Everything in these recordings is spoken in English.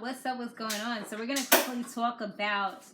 What's up? What's going on? So we're going to quickly talk about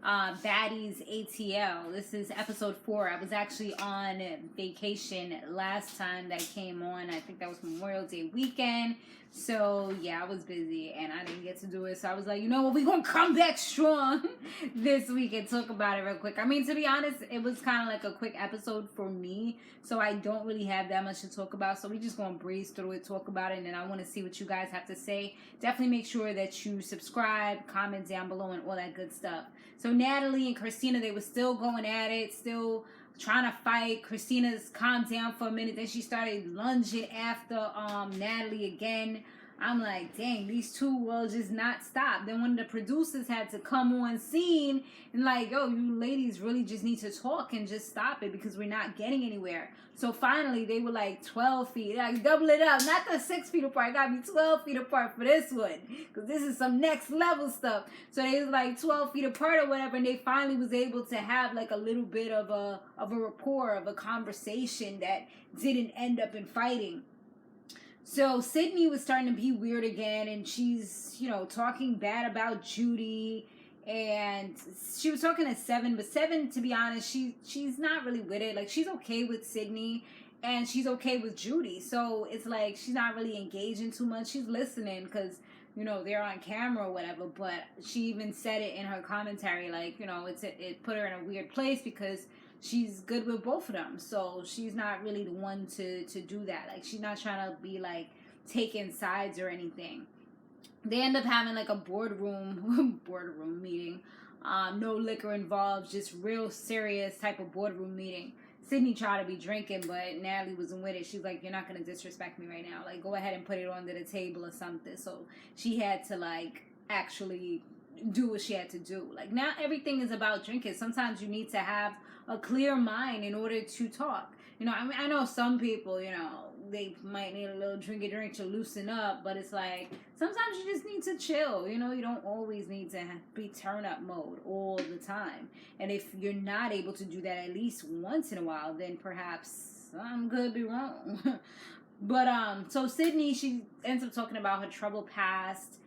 Baddies ATL. This is episode 4. I was actually on vacation last time that came on. I think that was Memorial Day weekend. So, yeah, I was busy and I didn't get to do it. So I was like, you know what? We're going to come back strong this week and talk about it real quick. I mean, to be honest, it was kind of like a quick episode for me. So I don't really have that much to talk about. So we're just going to breeze through it, talk about it. And then I want to see what you guys have to say. Definitely make sure that you subscribe, comment down below, and all that good stuff. So Natalie and Christina, they were still going at it, still trying to fight. Christina's calmed down for a minute. Then she started lunging after Natalie again. I'm like, dang, these two will just not stop. Then one of the producers had to come on scene and like, yo, you ladies really just need to talk and just stop it because we're not getting anywhere. So finally, they were like 12 feet. Like, double it up. Not the 6 feet apart. It got to be 12 feet apart for this one. Because this is some next level stuff. So they was like 12 feet apart or whatever. And they finally was able to have like a little bit of a rapport, of a conversation that didn't end up in fighting. So Sydney was starting to be weird again, and she's, you know, talking bad about Judy, and she was talking to Seven, but Seven, to be honest, she's not really with it. Like, she's okay with Sydney, and she's okay with Judy, so it's like she's not really engaging too much. She's listening because, you know, they're on camera or whatever, but she even said it in her commentary, like, you know, it put her in a weird place because she's good with both of them, so she's not really the one to do that. Like, she's not trying to be like taking sides or anything. They end up having like a boardroom meeting. No liquor involved, just real serious type of boardroom meeting. Sydney tried to be drinking, but Natalie wasn't with it. She's like, you're not going to disrespect me right now. Like, go ahead and put it under the table or something. So she had to like actually do what she had to do. Like, not everything is about drinking. Sometimes you need to have a clear mind in order to talk. You know, I mean, I know some people, you know, they might need a little drink to loosen up, but it's like, sometimes you just need to chill. You know, you don't always need to be turn up mode all the time. And if you're not able to do that at least once in a while, then perhaps something could be wrong. But, so Sydney, she ends up talking about her troubled past.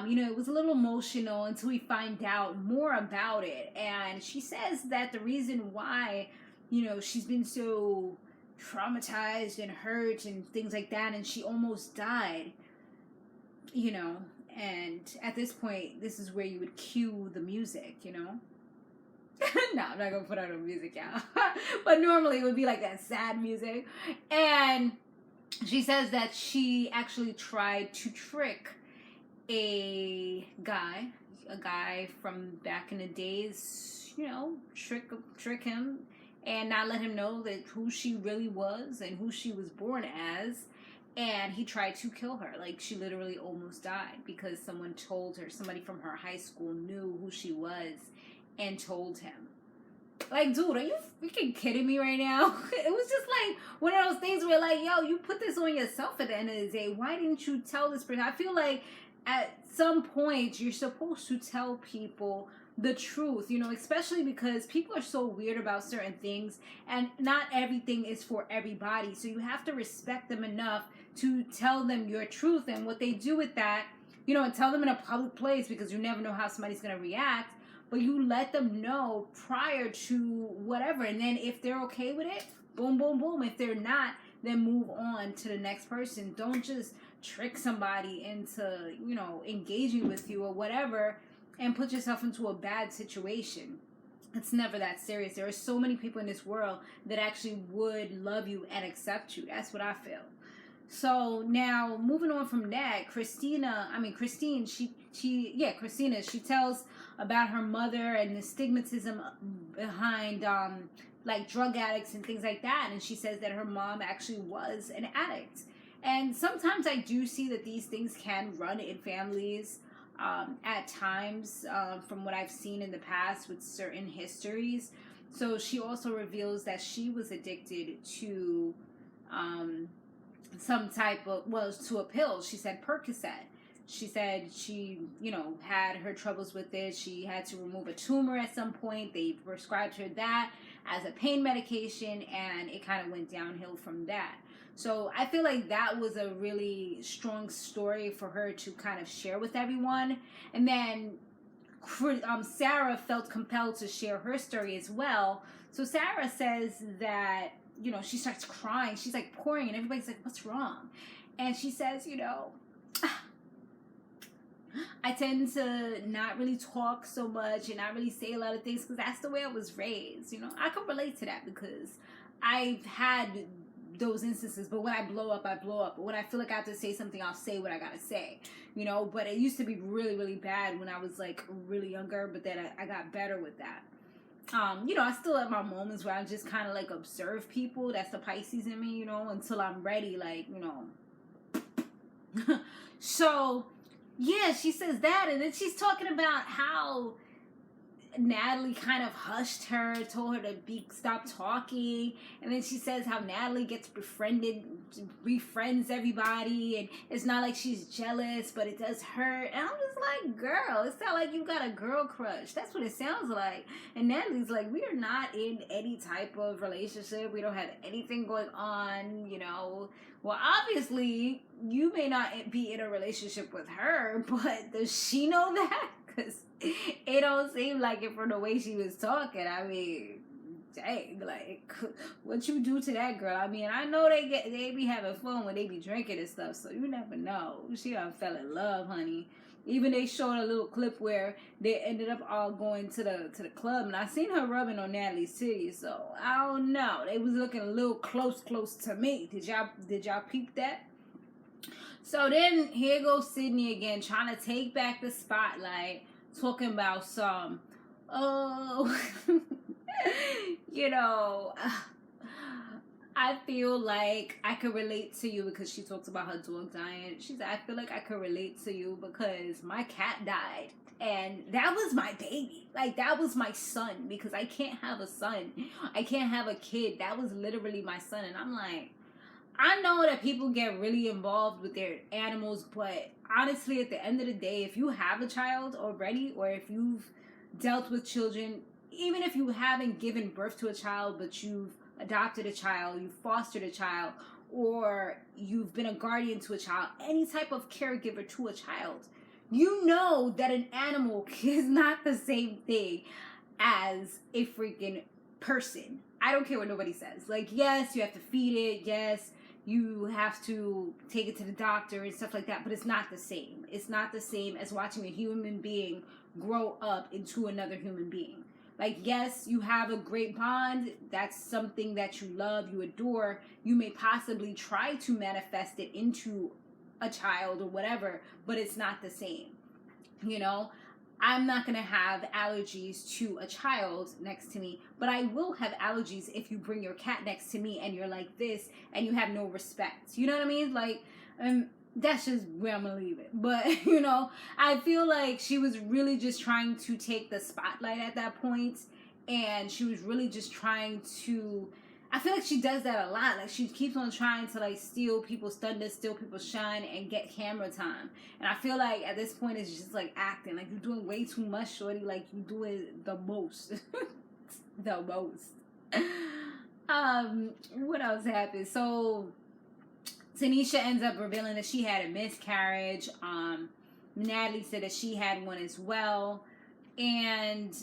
You know, it was a little emotional until we find out more about it. And she says that the reason why, you know, she's been so traumatized and hurt and things like that, and she almost died, you know, and at this point, this is where you would cue the music, you know. No, I'm not going to put out no music, y'all. But normally it would be like that sad music. And she says that she actually tried to trick a guy from back in the days, you know, trick him and not let him know that who she really was and who she was born as. And he tried to kill her. Like, she literally almost died because someone told her, somebody from her high school knew who she was and told him. Like, dude, are you freaking kidding me right now? It was just like one of those things where, like, yo, you put this on yourself at the end of the day. Why didn't you tell this person? I feel like at some point you're supposed to tell people the truth, you know, especially because people are so weird about certain things, and not everything is for everybody. So you have to respect them enough to tell them your truth, and what they do with that, you know, and tell them in a public place, because you never know how somebody's going to react. But you let them know prior to whatever, and then if they're okay with it, boom, boom, boom. If they're not, then move on to the next person. Don't just trick somebody into, you know, engaging with you or whatever and put yourself into a bad situation. It's never that serious. There are so many people in this world that actually would love you and accept you. That's what I feel. So now, moving on from that, Christina, she tells about her mother and the stigmatism behind like drug addicts and things like that. And she says that her mom actually was an addict. And sometimes I do see that these things can run in families at times, from what I've seen in the past with certain histories. So she also reveals that she was addicted to some type of, to a pill. She said Percocet. She said she, you know, had her troubles with it. She had to remove a tumor at some point. They prescribed her that as a pain medication, and it kind of went downhill from that. So I feel like that was a really strong story for her to kind of share with everyone. And then Sarah felt compelled to share her story as well. So Sarah says that, you know, she starts crying. She's like pouring, and everybody's like, what's wrong? And she says, you know, I tend to not really talk so much and not really say a lot of things because that's the way I was raised. You know, I can relate to that because I've had those instances, but when I blow up, I blow up. But when I feel like I have to say something, I'll say what I gotta say, you know. But it used to be really, really bad when I was like really younger, but then I got better with that. You know, I still have my moments where I just kind of like observe people. That's the Pisces in me, you know, until I'm ready, like, you know. So, yeah, she says that, and then she's talking about how Natalie kind of hushed her, told her to stop talking, and then she says how Natalie gets befriends everybody, and it's not like she's jealous, but it does hurt. And I'm just like, girl, it sounds like you got a girl crush. That's what it sounds like. And Natalie's like, we are not in any type of relationship. We don't have anything going on, you know. Well, obviously, you may not be in a relationship with her, but does she know that? Because it don't seem like it from the way she was talking. I mean, dang, like, what you do to that girl? I mean, I know they be having fun when they be drinking and stuff, so you never know. She done fell in love, honey. Even they showed a little clip where they ended up all going to the club, and I seen her rubbing on Natalie's titties, so I don't know. They was looking a little close to me. Did y'all peep that? So then here goes Sydney again, trying to take back the spotlight, talking about some, you know, I feel like I could relate to you because she talks about her dog dying. She said, I feel like I could relate to you because my cat died. And that was my baby. Like, that was my son because I can't have a son. I can't have a kid. That was literally my son. And I'm like, I know that people get really involved with their animals, but honestly, at the end of the day, if you have a child already, or if you've dealt with children, even if you haven't given birth to a child, but you've adopted a child, you've fostered a child, or you've been a guardian to a child, any type of caregiver to a child, you know that an animal is not the same thing as a freaking person. I don't care what nobody says. Like, yes, you have to feed it. Yes, you have to take it to the doctor and stuff like that, but it's not the same. It's not the same as watching a human being grow up into another human being. Like, yes, you have a great bond. That's something that you love, you adore. You may possibly try to manifest it into a child or whatever, but it's not the same. You know, I'm not going to have allergies to a child next to me, but I will have allergies if you bring your cat next to me and you're like this and you have no respect. You know what I mean? Like, that's just where I'm going to leave it. But, you know, I feel like she was really just trying to take the spotlight at that point, and she was really just trying to, I feel like she does that a lot. Like, she keeps on trying to, like, steal people's thunder, steal people's shine, and get camera time. And I feel like at this point, it's just, like, acting. Like, you're doing way too much, shorty. Like, you're doing the most. The most. What else happened? So Tanisha ends up revealing that she had a miscarriage. Natalie said that she had one as well. And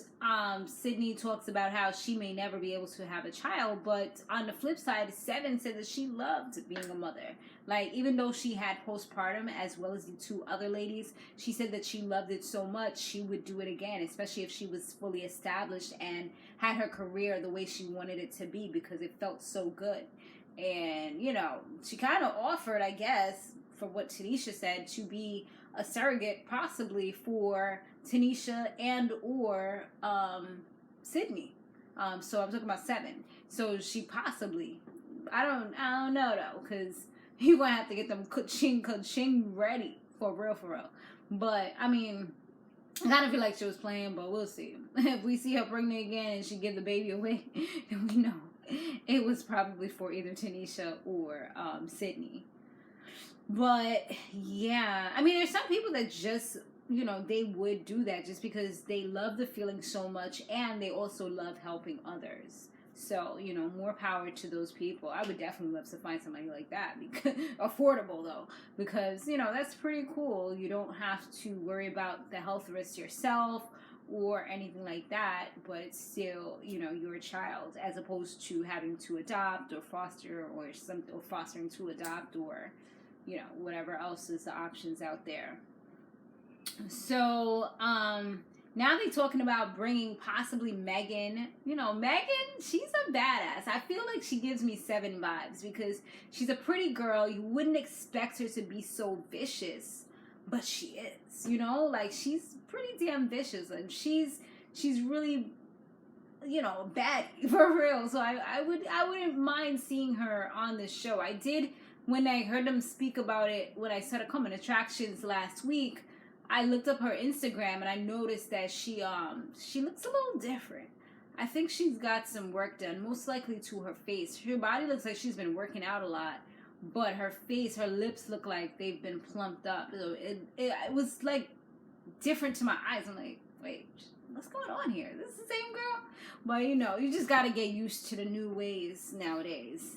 Sydney talks about how she may never be able to have a child, but on the flip side, Seven said that she loved being a mother. Like, even though she had postpartum as well as the two other ladies, she said that she loved it so much she would do it again, especially if she was fully established and had her career the way she wanted it to be, because it felt so good. And, you know, she kind of offered, I guess, for what Tanisha said, to be a surrogate possibly for Tanisha and or Sydney. So I'm talking about Seven. So she possibly, I don't know though, because you gonna have to get them ka-ching ready for real. But I mean, I kind of feel like she was playing, but we'll see. If we see her pregnant again and she give the baby away, then we know it was probably for either Tanisha or Sydney. But yeah, I mean, there's some people that just, you know, they would do that just because they love the feeling so much, and they also love helping others. So, you know, more power to those people. I would definitely love to find somebody like that, because affordable though, because, you know, that's pretty cool. You don't have to worry about the health risks yourself or anything like that, but it's still, you know, your child, as opposed to having to adopt or foster or fostering to adopt, or, you know, whatever else is the options out there. So, now they're talking about bringing possibly Megan. You know, Megan, she's a badass. I feel like she gives me Seven vibes, because she's a pretty girl. You wouldn't expect her to be so vicious, but she is. You know, like, she's pretty damn vicious, and she's really, you know, bad for real. So I wouldn't mind seeing her on this show. I did, when I heard them speak about it when I started coming attractions last week. I looked up her Instagram and I noticed that she looks a little different. I think she's got some work done, most likely to her face. Her body looks like she's been working out a lot, but her face, her lips look like they've been plumped up. So it was like different to my eyes. I'm like, wait, what's going on here? This is the same girl? But you know, you just gotta get used to the new ways nowadays.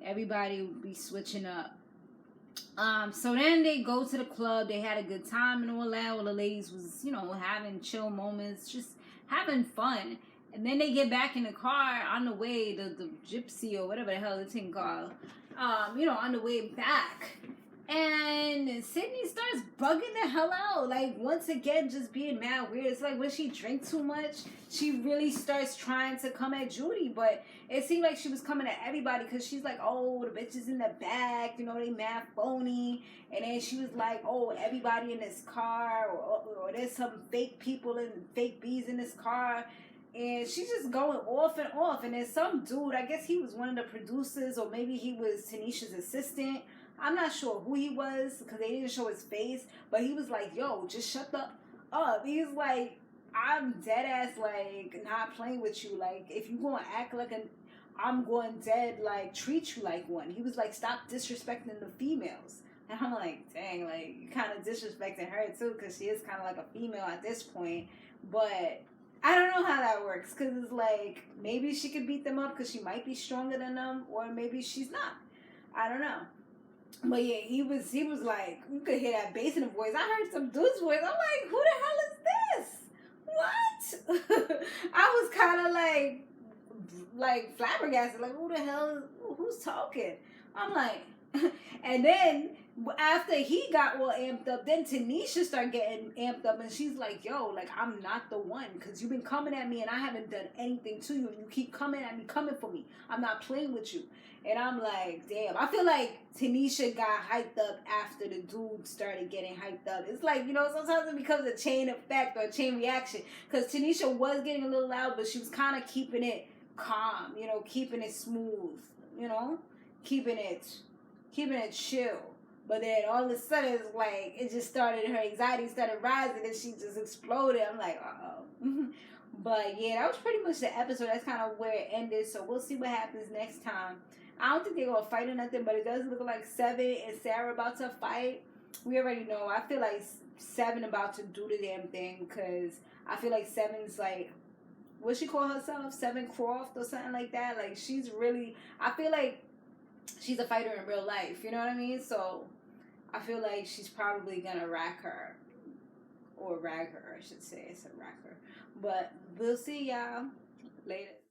Everybody will be switching up. So then they go to the club. They had a good time and all that. All the ladies was, you know, having chill moments, just having fun. And then they get back in the car on the way, the gypsy or whatever the hell the thing called, you know, on the way back. And Sydney starts bugging the hell out. Like, once again, just being mad weird. It's like when she drinks too much, she really starts trying to come at Judy. But it seemed like she was coming at everybody, because she's like, oh, the bitches in the back, you know, they mad phony. And then she was like, oh, everybody in this car, or there's some fake people and fake bees in this car. And she's just going off and off. And then some dude, I guess he was one of the producers, or maybe he was Tanisha's assistant. I'm not sure who he was, because they didn't show his face, but he was like, yo, just shut the up. He's like, I'm dead ass, like, not playing with you. Like, if you gonna act like I'm going dead, like, treat you like one. He was like, stop disrespecting the females. And I'm like, dang, like, you kind of disrespecting her too, because she is kind of like a female at this point. But I don't know how that works, because it's like, maybe she could beat them up because she might be stronger than them, or maybe she's not. I don't know. But yeah, he was like, you could hear that bass in the voice. I heard some dude's voice. I'm like, who the hell is this? What? I was kind of like flabbergasted. Like, who the hell? Who's talking? I'm like, and then after he got all amped up, then Tanisha started getting amped up, and she's like, yo, like, I'm not the one, because you've been coming at me and I haven't done anything to you, and you keep coming at me, coming for me. I'm not playing with you. And I'm like, damn. I feel like Tanisha got hyped up after the dude started getting hyped up. It's like, you know, sometimes it becomes a chain effect or a chain reaction, because Tanisha was getting a little loud, but she was kind of keeping it calm, you know, keeping it smooth, you know, keeping it chill. But then all of a sudden, it's like, it just started, her anxiety started rising, and she just exploded. I'm like, uh-oh. But yeah, that was pretty much the episode. That's kind of where it ended. So we'll see what happens next time. I don't think they're going to fight or nothing, but it does look like Seven and Sarah about to fight. We already know. I feel like Seven about to do the damn thing, because I feel like Seven's like, what she call herself? Seven Croft or something like that. Like, she's really, I feel like she's a fighter in real life. You know what I mean? So I feel like she's probably going to rack her. Or rag her, I should say. It's a rack her. But we'll see y'all later.